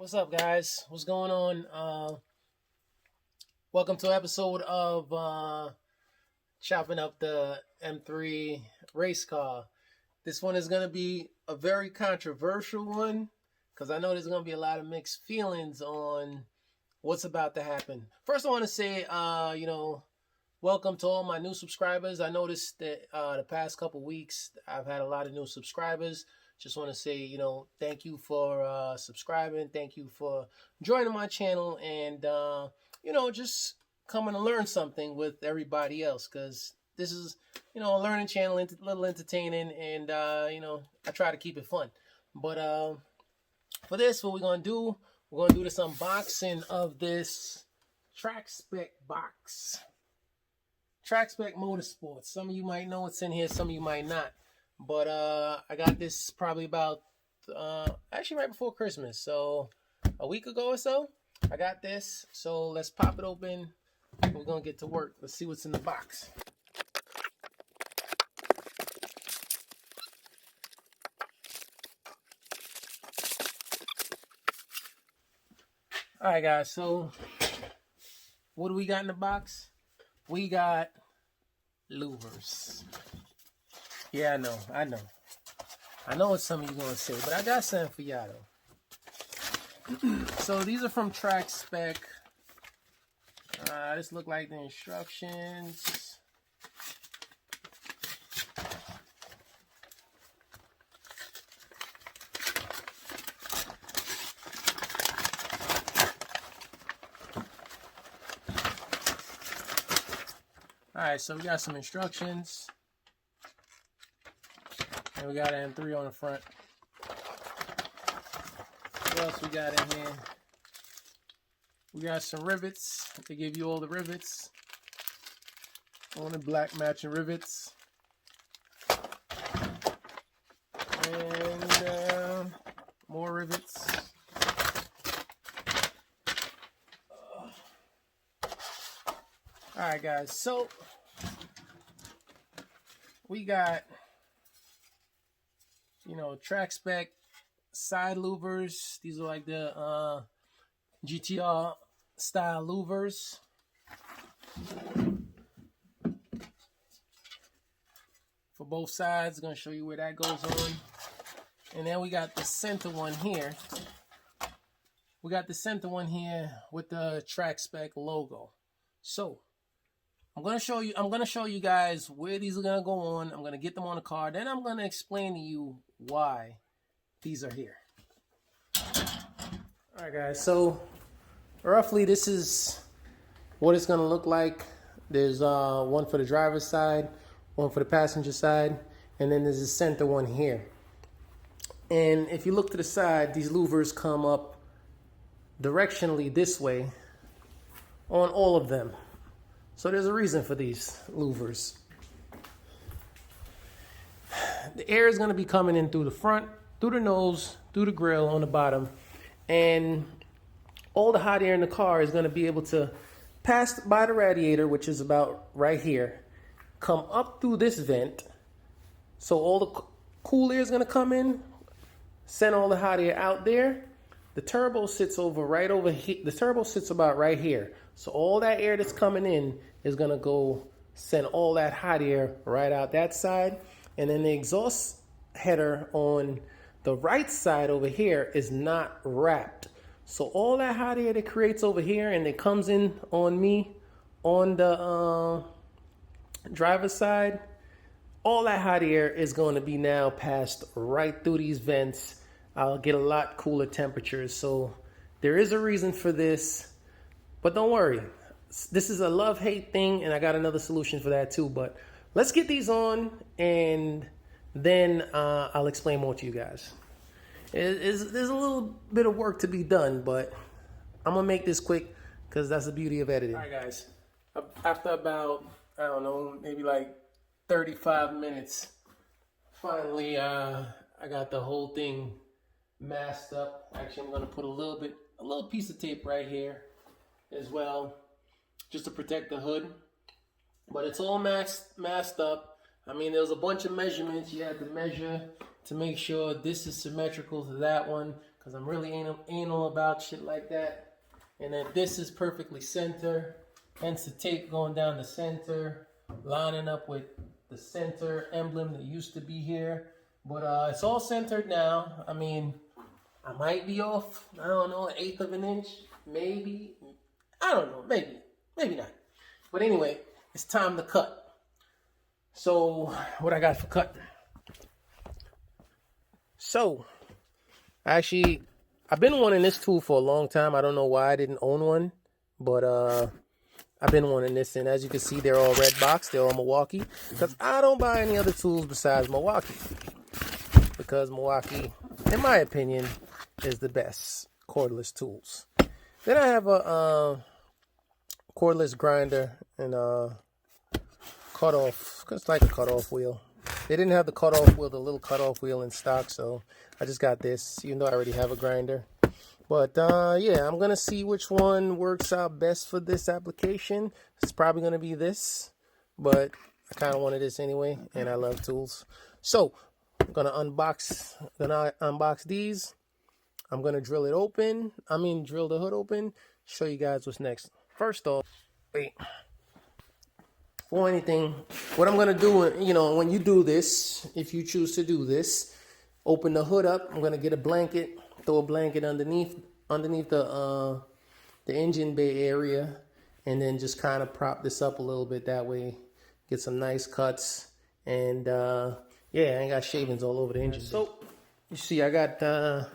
What's up, guys? What's going on? Welcome to an episode of chopping up the M3 race car. This one is going to be a very controversial one because I know there's going to be a lot of mixed feelings on what's about to happen. First, I want to say, welcome to all my new subscribers. I noticed that the past couple weeks I've had a lot of new subscribers. Just want to say, thank you for subscribing. Thank you for joining my channel and, just coming to learn something with everybody else because this is, a learning channel, a little entertaining, and, I try to keep it fun. But for this, what we're going to do, this unboxing of this Track Spec box. Track Spec Motorsports. Some of you might know what's in here, some of you might not. But I got this probably about, actually right before Christmas. So a week ago or so, I got this. So let's pop it open. We're going to get to work. Let's see what's in the box. All right, guys. So what do we got in the box? We got louvers. Yeah, I know what some of you gonna say, but I got something for y'all though. So these are from Track Spec. This look like the instructions. Alright, so we got some instructions. And we got an M3 on the front. What else we got in here? We got some rivets. They give you all the rivets. On the black matching rivets. And more rivets. Alright, guys. So, we got Track Spec side louvers. These are like the GTR style louvers. For both sides, I'm going to show you where that goes on. And then we got the center one here. We got the center one here with the Track Spec logo. So, I'm gonna show you guys where these are gonna go on. I'm gonna get them on the car. Then I'm gonna explain to you why these are here. All right, guys. So roughly, this is what it's gonna look like. There's one for the driver's side, one for the passenger side, and then there's a center one here. And if you look to the side, these louvers come up directionally this way on all of them. So there's a reason for these louvers. The air is going to be coming in through the front, through the nose, through the grill on the bottom. And all the hot air in the car is going to be able to pass by the radiator, which is about right here, come up through this vent. So all the cool air is going to come in, send all the hot air out there. The turbo sits right over here. The turbo sits about right here. So all that air that's coming in is going to go send all that hot air right out that side. And then the exhaust header on the right side over here is not wrapped. So all that hot air that creates over here and it comes in on me on the driver's side, all that hot air is going to be now passed right through these vents. I'll get a lot cooler temperatures. So there is a reason for this, but don't worry. This is a love-hate thing, and I got another solution for that too. But let's get these on, and then I'll explain more to you guys. There's a little bit of work to be done, but I'm going to make this quick because that's the beauty of editing. All right, guys. After about, I don't know, maybe like 35 minutes, finally I got the whole thing masked up. Actually, I'm going to put a little piece of tape right here as well, just to protect the hood. But it's all masked up. I mean, there's a bunch of measurements you had to measure to make sure this is symmetrical to that one, because I'm really anal about shit like that. And then this is perfectly center, hence the tape going down the center, lining up with the center emblem that used to be here. But it's all centered now. I mean, I might be off, I don't know, 1/8 of an inch, maybe. I don't know, maybe not. But anyway, it's time to cut. So, what I got for cut? So, actually, I've been wanting this tool for a long time. I don't know why I didn't own one, but I've been wanting this, and as you can see, they're all red box. They're all Milwaukee, because I don't buy any other tools besides Milwaukee, because Milwaukee, in my opinion, is the best cordless tools. Then I have a cordless grinder and a cutoff. It's like a cutoff wheel. They didn't have the cutoff wheel, the little cutoff wheel in stock, so I just got this, even though I already have a grinder. But yeah, I'm gonna see which one works out best for this application. It's probably gonna be this, but I kind of wanted this anyway, and I love tools. So I'm gonna unbox these. I'm gonna drill it open. Drill the hood open. Show you guys what's next. First off, wait. Before anything, what I'm gonna do, when you do this, if you choose to do this, open the hood up. I'm gonna get a blanket, throw a blanket underneath the engine bay area, and then just kind of prop this up a little bit. That way, get some nice cuts. And yeah, I ain't got shavings all over the engine. So you see, I got a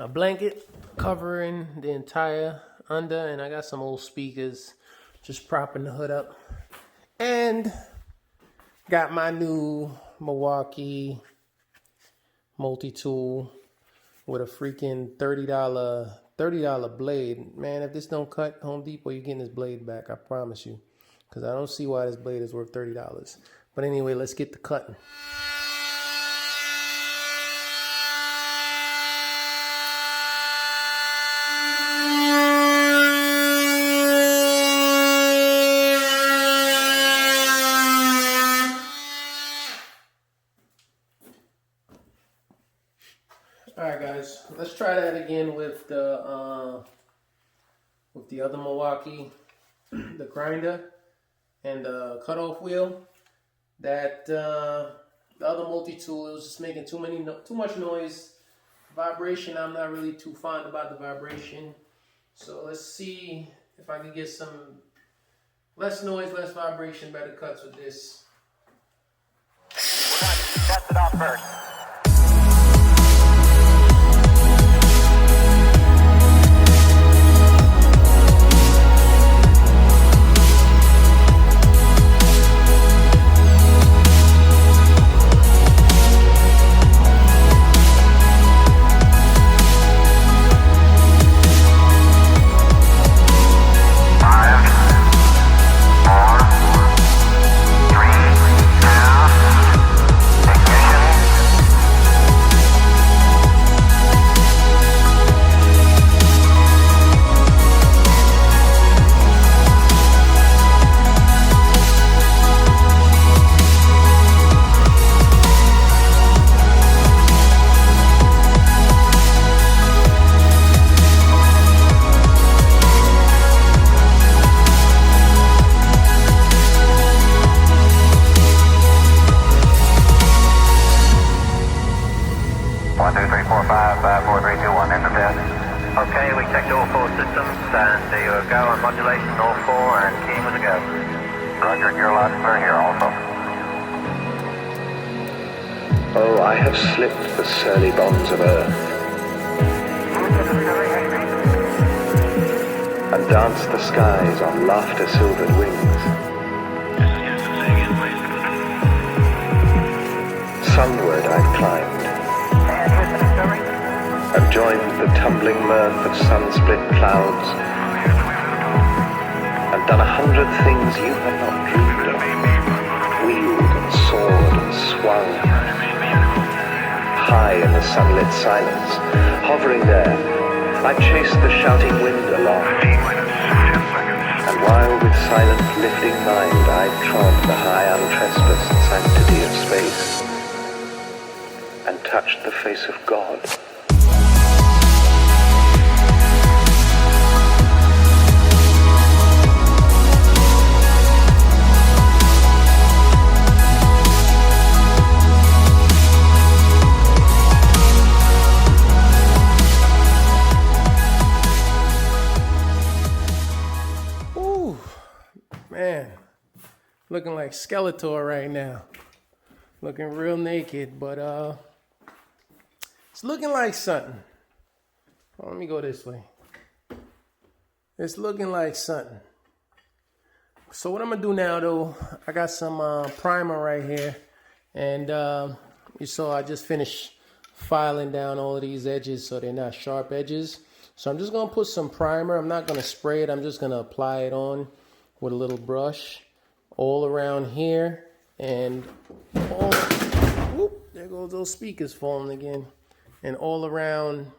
blanket covering the entire under, and I got some old speakers just propping the hood up. And got my new Milwaukee multi-tool with a freaking $30 blade. Man, if this don't cut, Home Depot, you're getting this blade back, I promise you. Because I don't see why this blade is worth $30. But anyway, let's get to cutting. Alright guys, let's try that again with the other Milwaukee, the grinder and the cutoff wheel. That the other multi-tool, it was just making too much noise. Vibration, I'm not really too fond about the vibration. So let's see if I can get some less noise, less vibration, better cuts with this. We're going to test it out first. Okay, we checked all 4 systems, and there you go on modulation, all 4, and keying with a go. Roger, you're loud and clear here also. Oh, I have slipped the surly bonds of earth and danced the skies on laughter-silvered wings. Sunward I've climbed and joined the tumbling mirth of sun-split clouds, and done 100 things you have not dreamed of, wheeled and soared and swung, high in the sunlit silence, hovering there, I chased the shouting wind along, and while with silent lifting mind I trod the high untrespassed sanctity of space, and touched the face of God. looking like Skeletor right now. Looking real naked, but it's looking like something. Oh, let me go this way. It's looking like something. So what I'm gonna do now though, I got some primer right here, and you saw I just finished filing down all of these edges so they're not sharp edges. So I'm just gonna put some primer. I'm not gonna spray it, I'm just gonna apply it on with a little brush all around here, and all, whoop, there goes those speakers falling again, and all around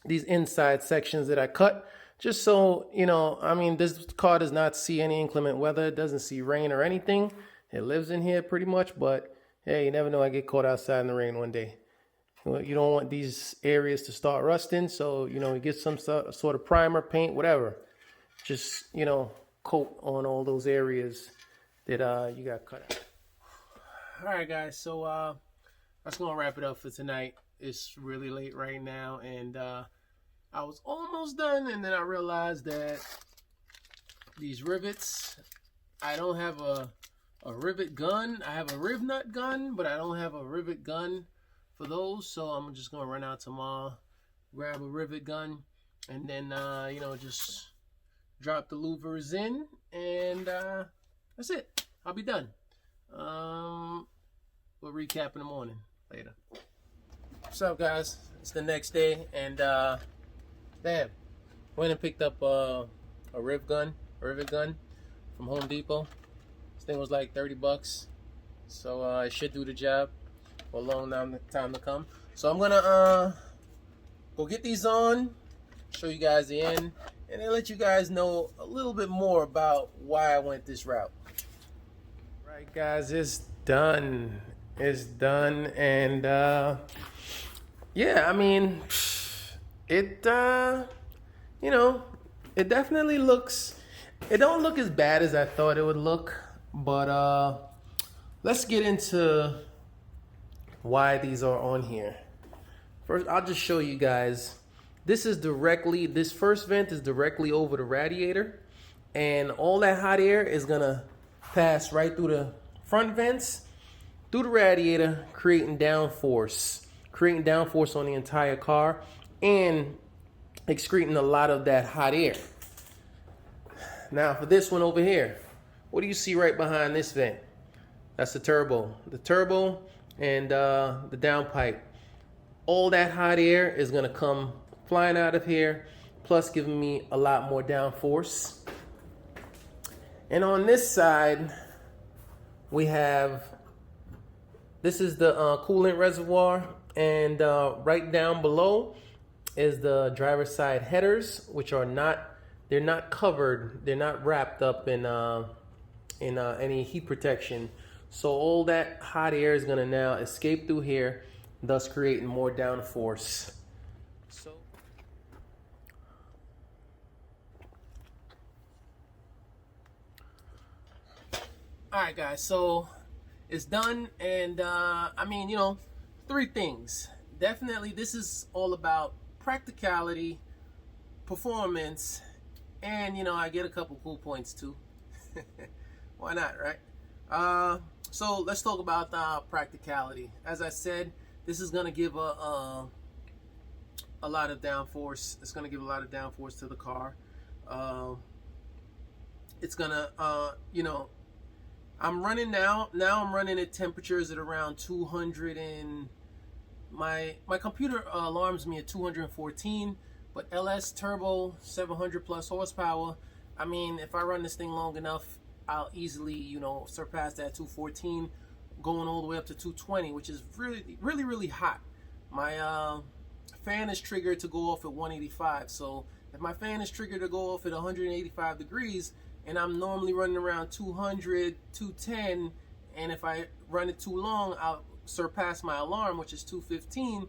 these inside sections that I cut, just so, you know, I mean, this car does not see any inclement weather. It doesn't see rain or anything. It lives in here pretty much, but hey, you never know, I get caught outside in the rain one day. You don't want these areas to start rusting, so, you know, you get some sort of primer, paint, whatever. Just, you know, coat on all those areas that you got cut out. All right, guys, so that's gonna wrap it up for tonight. It's really late right now, and I was almost done, and then I realized that these rivets, I don't have a rivet gun. I have a riv nut gun, but I don't have a rivet gun for those, so I'm just gonna run out tomorrow, grab a rivet gun, and then you know, just drop the louvers in, and that's it. I'll be done. We'll recap in the morning later. What's up, guys? It's the next day, and damn, went and picked up a rivet gun from Home Depot. This thing was like 30 bucks, so it should do the job for a long time to come. So I'm gonna go get these on, show you guys the end, and then let you guys know a little bit more about why I went this route. Right, guys, it's done. It's done, and yeah, I mean, it you know, it definitely looks, it don't look as bad as I thought it would look, but let's get into why these are on here. First, I'll just show you guys. This first vent is directly over the radiator, and all that hot air is gonna pass right through the front vents, through the radiator, creating downforce on the entire car, and excreting a lot of that hot air. Now for this one over here, what do you see right behind this vent? That's the turbo. The turbo and the downpipe. All that hot air is gonna come flying out of here, plus giving me a lot more downforce. And on this side, we have, this is the coolant reservoir, and right down below is the driver's side headers, which are they're not covered, they're not wrapped up in any heat protection. So all that hot air is gonna now escape through here, thus creating more downforce. So, all right, guys, so it's done, and I mean, you know, 3 things. Definitely, this is all about practicality, performance, and, you know, I get a couple cool points too. Why not, right? So let's talk about practicality. As I said, this is gonna give a lot of downforce. It's gonna give a lot of downforce to the car. It's gonna, you know, I'm running now I'm running at temperatures at around 200, and my computer alarms me at 214, but LS turbo, 700 plus horsepower. I mean, if I run this thing long enough, I'll easily, you know, surpass that 214, going all the way up to 220, which is really hot. My fan is triggered to go off at 185, so if my fan is triggered to go off at 185 degrees, and I'm normally running around 200, 210, and if I run it too long, I'll surpass my alarm, which is 215.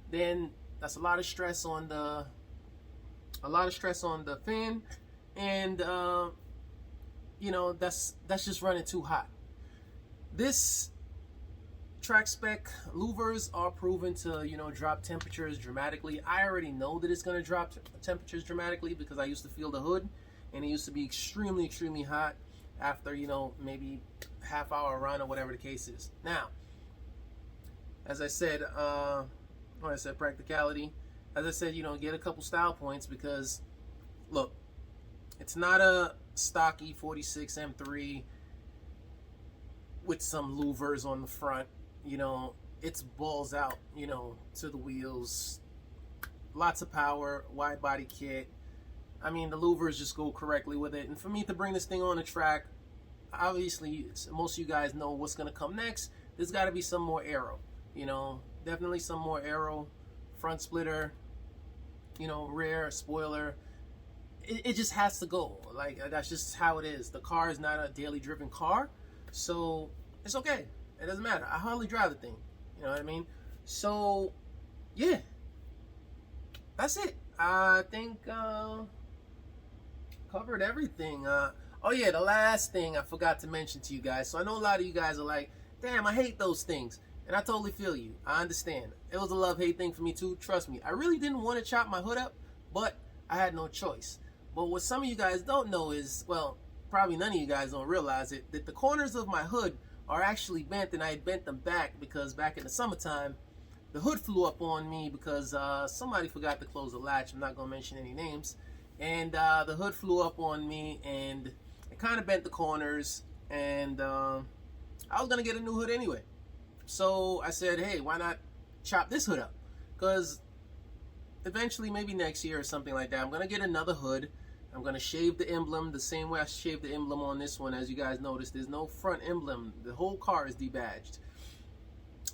Then that's a lot of stress on the fan, and you know, that's just running too hot. This track spec louvers are proven to, you know, drop temperatures dramatically. I already know that it's going to drop temperatures dramatically because I used to feel the hood, and it used to be extremely hot. after, you know, maybe half-hour run or whatever the case is. Now, as I said, when I said practicality, as I said, you know, get a couple style points because, look, it's not a stock E46 M3 with some louvers on the front. You know, it's balls out, you know, to the wheels. Lots of power, wide body kit. I mean, the louvers just go correctly with it. And for me to bring this thing on the track, obviously, most of you guys know what's going to come next. There's got to be some more aero. You know, definitely some more aero. Front splitter, you know, rear spoiler. It just has to go. Like, that's just how it is. The car is not a daily driven car, so it's okay. It doesn't matter. I hardly drive the thing. You know what I mean? So, yeah. That's it. I think covered everything. Oh yeah, the last thing I forgot to mention to you guys. So I know a lot of you guys are like, damn, I hate those things. And I totally feel you. I understand. It was a love-hate thing for me too. Trust me. I really didn't want to chop my hood up, but I had no choice. But what some of you guys don't know is, well, probably none of you guys don't realize it, that the corners of my hood are actually bent, and I had bent them back because back in the summertime, the hood flew up on me because somebody forgot to close the latch. I'm not going to mention any names. And the hood flew up on me, and it kind of bent the corners, and I was going to get a new hood anyway. So I said, hey, why not chop this hood up? Because eventually, maybe next year or something like that, I'm going to get another hood. I'm going to shave the emblem the same way I shaved the emblem on this one. As you guys noticed, there's no front emblem. The whole car is debadged.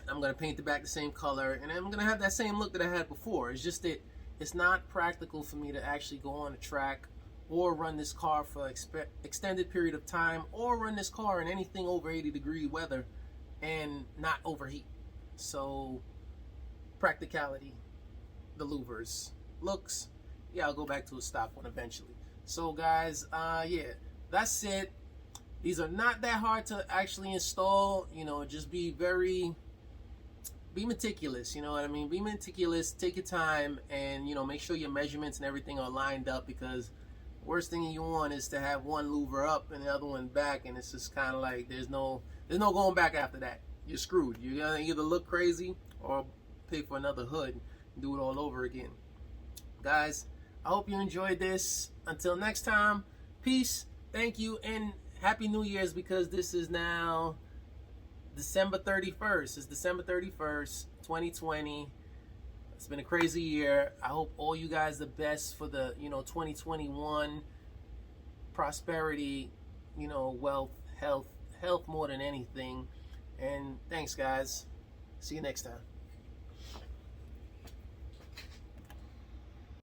I'm going to paint the back the same color, and I'm going to have that same look that I had before. It's just that it's not practical for me to actually go on a track or run this car for extended period of time, or run this car in anything over 80-degree weather and not overheat. So, practicality, the louvers, looks, yeah, I'll go back to a stock one eventually. So guys, yeah, that's it. These are not that hard to actually install. You know, just be meticulous, you know what I mean? Be meticulous, take your time, and, you know, make sure your measurements and everything are lined up, because worst thing you want is to have one louver up and the other one back, and it's just kind of like there's no going back after that. You're screwed. You're gonna either look crazy or pay for another hood and do it all over again. Guys, I hope you enjoyed this. Until next time, peace, thank you, and Happy New Year's, because this is now December 31st. It's December 31st, 2020. It's been a crazy year. I hope all you guys the best for the, 2021. Prosperity, wealth, health more than anything. And thanks, guys. See you next time.